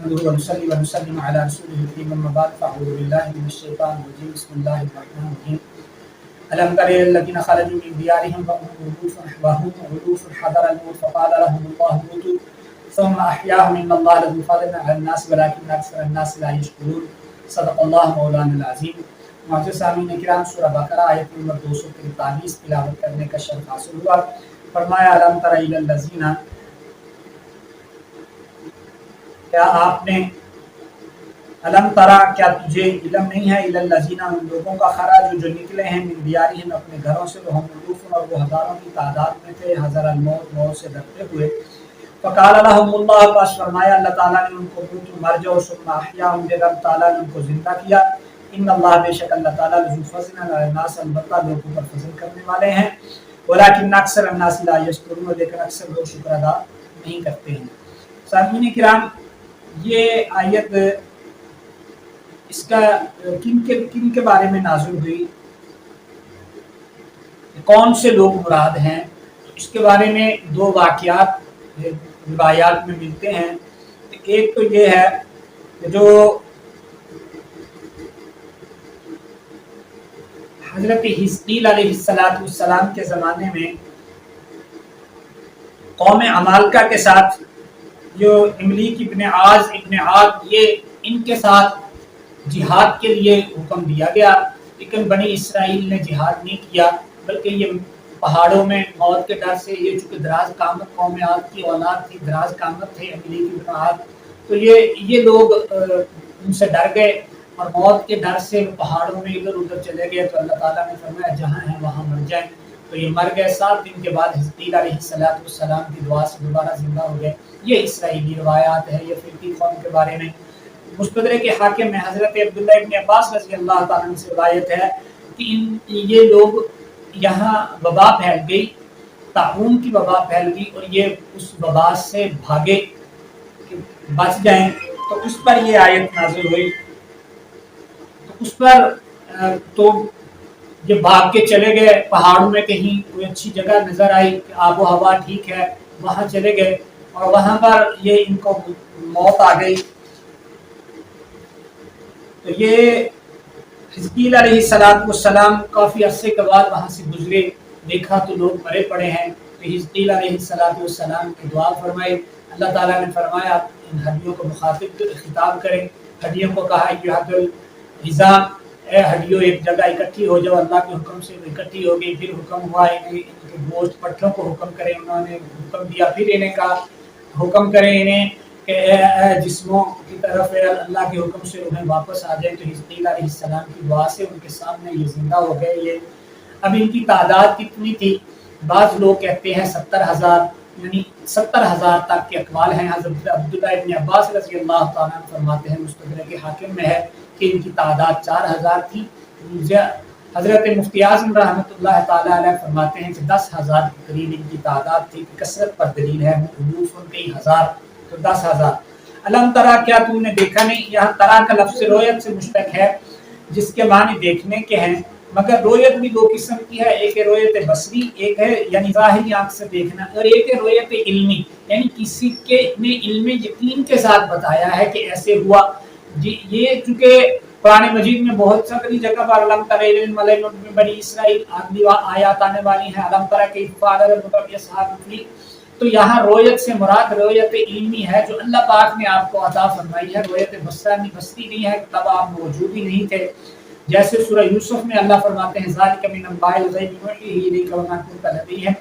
نحمده ونصلي ونسلم على رسوله الكريم أما بعد فأعوذ بالله من الشيطان الرجيم بسم الله الرحمن الرحيم ألم تر إلى الذين خرجوا من ديارهم وهم ألوف حذر الموت فقال لهم الله موتوا ثم أحياهم إن الله لذو فضل على الناس ولكن أكثر الناس لا يشكرون صدق الله مولانا العظيم۔ معزز سامعین کرام، سورہ بقرہ آیت نمبر 243 تلاوت کرنے کا شرف حاصل ہوا۔ فرمایا الم تر الی الذین، کیا آپ نے علم ترا، کیا تجھے علم نہیں ہے الی الذین، ان لوگوں کا خراج جو نکلے ہیں من دیارہم اپنے گھروں سے، وہ ہم الوف اور وہ ہزاروں کی تعداد میں تھے، حذر الموت، موت سے ڈرتے ہوئے۔ فقال لهم اللہ، پس فرمایا اللہ تعالیٰ نے ان کو موتوا مر جاؤ، ثم احیاهم، پھر اللہ تعالیٰ نے ان کو زندہ کیا۔ ان اللہ، بے شک اللہ تعالیٰ ذو فضل علی الناس، البتہ لوگوں پر فضل کرنے والے ہیں، ولکن اکثر الناس لا یشکرون، لیکن اکثر لوگ شکر ادا نہیں کرتے ہیں۔ سامعین کرام، یہ آیت اس کا کن کے بارے میں نازل ہوئی، کون سے لوگ مراد ہیں، اس کے بارے میں دو واقعات روایات میں ملتے ہیں۔ ایک تو یہ ہے کہ جو حضرت حزقیل علیہ السلام کے زمانے میں قوم عمالقہ کے ساتھ جو املیک ابن عاد یہ ان کے ساتھ جہاد کے لیے حکم دیا گیا، لیکن بنی اسرائیل نے جہاد نہیں کیا، بلکہ یہ پہاڑوں میں موت کے ڈر سے، یہ چونکہ دراز قامت قوم عاد کی اولاد تھی، دراز قامت تھے املیک ابن عاد، تو یہ لوگ ان سے ڈر گئے اور موت کے ڈر سے پہاڑوں میں ادھر ادھر چلے گئے۔ تو اللہ تعالیٰ نے فرمایا جہاں ہیں وہاں مر جائیں، تو یہ مر گئے۔ 7 دن کے بعد حزقیل علیہ السلام کی دعا سے دوبارہ زندہ ہو گئے۔ یہ اسرائیلی روایات ہے، یہ فرقی قوم کے بارے میں۔ مستدرک حاکم میں حضرت عبداللہ ابن عباس رضی اللہ تعالیٰ عنہ سے روایت ہے کہ یہ لوگ یہاں وبا پھیل گئی، طاعون کی وبا پھیل گئی، اور یہ اس وبا سے بھاگے کہ بچ جائیں، تو اس پر یہ آیت نازل ہوئی۔ اس پر تو یہ بھاگ کے چلے گئے پہاڑوں میں، کہیں کوئی اچھی جگہ نظر آئی کہ آب و ہوا ٹھیک ہے، وہاں چلے گئے، اور وہاں پر یہ ان کو موت آ گئی۔ تو یہ حزقیل علیہ السلام کافی عرصے کے بعد وہاں سے گزرے، دیکھا تو لوگ مرے پڑے ہیں، تو حزقیل علیہ السلام کی دعا فرمائی۔ اللہ تعالیٰ نے فرمایا ان ہڈیوں کو مخاطب خطاب کریں، ہڈیوں کو کہا ایھا العظام، اے ہڈیوں ایک جگہ اکٹھی ہو جاؤ۔ اللہ کے حکم سے اکٹھی ہو گئی۔ پھر حکم ہوا انہیں ان کے گوشت پٹھوں کو حکم کریں، انہوں نے حکم دیا۔ پھر انہیں کہا حکم کریں انہیں کہ اے جسموں کی طرف اللہ کے حکم سے انہیں واپس آ جائیں۔ تو حزقیل علیہ السلام کی دعا سے ان کے سامنے یہ زندہ ہو گئے۔ یہ اب ان کی تعداد کتنی تھی؟ بعض لوگ کہتے ہیں 70,000، یعنی 70,000 تک کے اقوال ہیں۔ حضرت عبداللہ ابن عباس رضی اللہ تعالیٰ عنہ فرماتے ہیں، مستدرک حاکم میں ہے کہ ان کی تعداد 4,000 تھی۔ حضرت مفتی اعظم رحمۃ اللہ تعالیٰ علیہ فرماتے ہیں کہ 10,000 کے قریب ان کی تعداد تھی۔ کثرت پر دلیل ہے، الوف ان کئی ہزار، تو 10,000۔ علم ترا، کیا تم نے دیکھا نہیں؟ یہاں ترا کا لفظ رویت سے مشتق ہے، جس کے معنی دیکھنے کے ہیں، مگر رویت بھی دو قسم کی ہے، ایک ہے رویت بصری، ایک ہے یعنی ظاہری آنکھ سے دیکھنا، اور ایک ہے رویت علمی، یعنی کسی کے نے علم یقین کے ساتھ بتایا ہے کہ ایسے ہوا۔ جی یہ چونکہ قرآن مجید میں بہت ساری جگہ پر علم تر الی الملأ من بنی اسرائیل اگلی آیات آنے والی ہیں، علم تر کیف فعل ربک باصحاب الفیل، تو یہاں رویت سے مراد رویت علمی ہے جو اللہ پاک نے آپ کو عطا فرمائی ہے۔ رویت بصری نہیں ہے، تب آپ موجود ہی نہیں تھے۔ جیسے سورہ یوسف میں اللہ فرماتے ہیں ذالک من انباء الغیب نوحیہ الیک وما کنت لدیہم،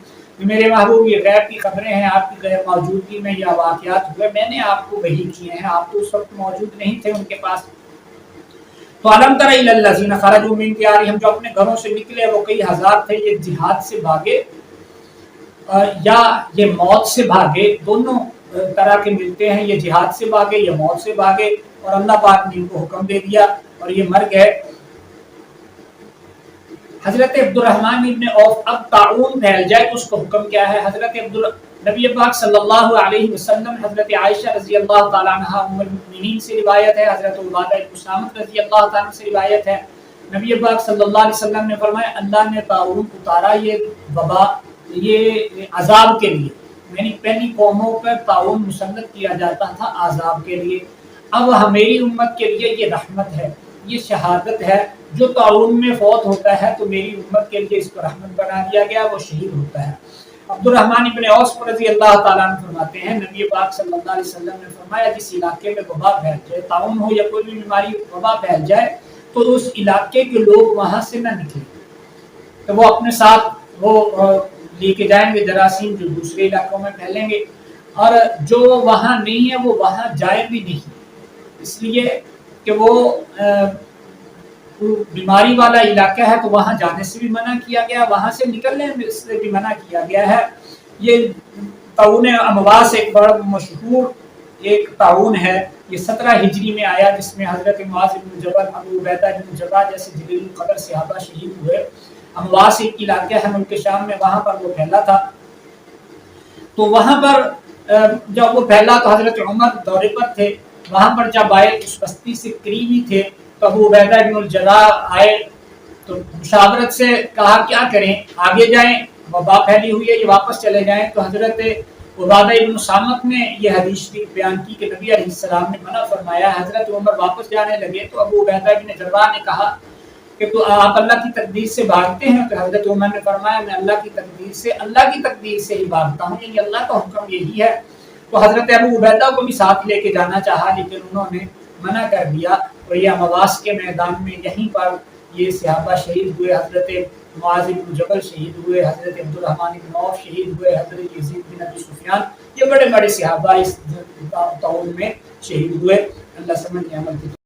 میرے محبوب یہ غیب کی خبریں ہیں، آپ کی غیر موجودگی میں یہ واقعات ہوئے، میں نے آپ کو وحی کیے ہیں، آپ تو اس وقت موجود نہیں تھے ان کے پاس۔ تو علم تر الی الذین خرجوا من دیارہم، جو اپنے گھروں سے نکلے وہ کئی ہزار تھے، یہ جہاد سے بھاگے یا یہ موت سے بھاگے، دونوں طرح کے ملتے ہیں، یہ جہاد سے بھاگے یا موت سے بھاگے، اور اللہ پاک نے ان کو حکم دے دیا اور یہ مر گئے۔ حضرت عبد الرحمن ابن عوف، اب طاعون پھیل جائے تو اس کو حکم کیا ہے؟ حضرت نبی پاک صلی اللہ علیہ وسلم، حضرت عائشہ رضی اللہ تعالیٰ عنہ ام المؤمنین سے روایت ہے، حضرت عبادہ بن صامت رضی اللہ تعالیٰ عنہ سے روایت ہے، نبی پاک صلی اللہ علیہ وسلم نے فرمایا اللہ نے طاعون اتارا یہ وبا، یہ عذاب کے لیے، یعنی پہلی قوموں پر طاعون مسلط کیا جاتا تھا عذاب کے لیے۔ اب میری امت کے لیے یہ رحمت ہے، یہ شہادت ہے۔ جو طاعون میں فوت ہوتا ہے تو میری امت کے لیے اس کو رحمت بنا دیا گیا، وہ شہید ہوتا ہے۔ عبد الرحمن ابن عوف رضی اللہ تعالیٰ عنہ فرماتے ہیں نبی پاک صلی اللہ علیہ وسلم نے فرمایا جس علاقے میں وبا پھیل جائے، طاعون ہو یا کوئی بھی بیماری وبا پھیل جائے تو اس علاقے کے لوگ وہاں سے نہ نکلیں، تو وہ اپنے ساتھ وہ لے کے جائیں گے جراثیم جو دوسرے علاقوں میں پھیلیں گے، اور جو وہاں نہیں ہے وہ وہاں جائے بھی نہیں، اس لیے کہ وہ بیماری والا علاقہ ہے تو وہاں جانے سے بھی منع کیا گیا، وہاں سے نکلنے سے بھی منع کیا گیا ہے۔ یہ طاعون امواس ایک بڑا مشہور ایک طاعون ہے، یہ 17 ہجری میں آیا، جس میں حضرت معاذ بن جبل، ابو عبیدہ بن جراح جیسے جلیل القدر صحابہ شہید ہوئے۔ امواس ایک علاقہ ہے ملک شام میں، وہاں پر وہ پھیلا تھا، تو وہاں پر جب وہ پھیلا تو حضرت عمر دورے پر تھے، وہاں پر جب آئے اس بستی سے قریبی تھے تو ابو عبیدہ بن الجراح آئے تو مشاورت سے کہا کیا کریں، آگے جائیں، وبا پھیلی ہوئی ہے، یہ واپس چلے جائیں، تو حضرت عبادہ ابن صامت نے یہ حدیث شریف بیان کی کہ نبی علیہ السلام نے منع فرمایا۔ حضرت عمر واپس جانے لگے تو ابو عبیدہ بن جراح نے کہا کہ تو آپ اللہ کی تقدیر سے بھاگتے ہیں؟ تو حضرت عمر نے فرمایا میں اللہ کی تقدیر سے ہی بھاگتا ہوں، یعنی اللہ کا حکم یہی ہے۔ تو حضرت ابو عبیدہ کو بھی ساتھ لے کے جانا چاہا لیکن انہوں نے منع کر دیا، اور یہ امواس کے میدان میں یہیں پر یہ صحابہ شہید ہوئے، حضرت معاذ بن جبل شہید ہوئے، حضرت عبد الرحمن بن عوف شہید ہوئے، حضرت یزید بن ابی سفیان، یہ بڑے بڑے صحابہ اس طاعون میں شہید ہوئے۔ اللہ سمجھ عمل کی